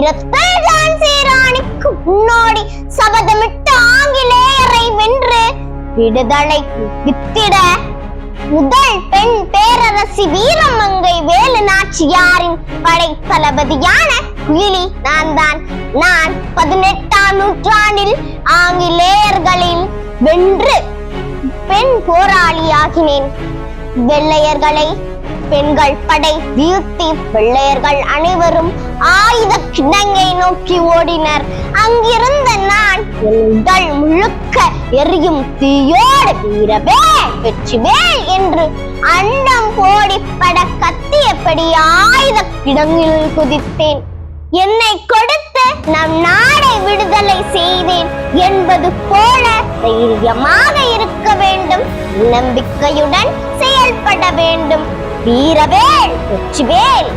வீரத்தான் சேராணிக்கு முன்னோடி சபதமிட்டு ஆங்கிலேயரை வென்று விடுதலை வித்திட முதல் பெண் பேரரசி வீரமங்கை வேலு நாச்சியாரின் படை தளபதியான குயிலி நான் 18ஆம் நூற்றாண்டில் ஆங்கிலேயர்களில் வென்று பெண் போராளியாகினேன். வெள்ளையர்களை பெண்கள் படை வீழ்த்தி வெள்ளையர்கள் அனைவரும் ஆயுத கிடங்கை நோக்கி ஓடினர். அங்கிருந்த நான் என் உடல் முழுக்க எரியும் தீயோடு வீரவேல் வெற்றிவேல் என்று அண்டம் போடிப்பட கத்தியபடி ஆயுத கிடங்கில் குதித்தேன். என்னை கொடுத்து நம் நாடை விடுதலை செய்தேன் என்பது போல தைரியமாக இருக்க வேண்டும், நம்பிக்கையுடன் செயல்பட வேண்டும். வீரவேல் வெற்றிவேல்.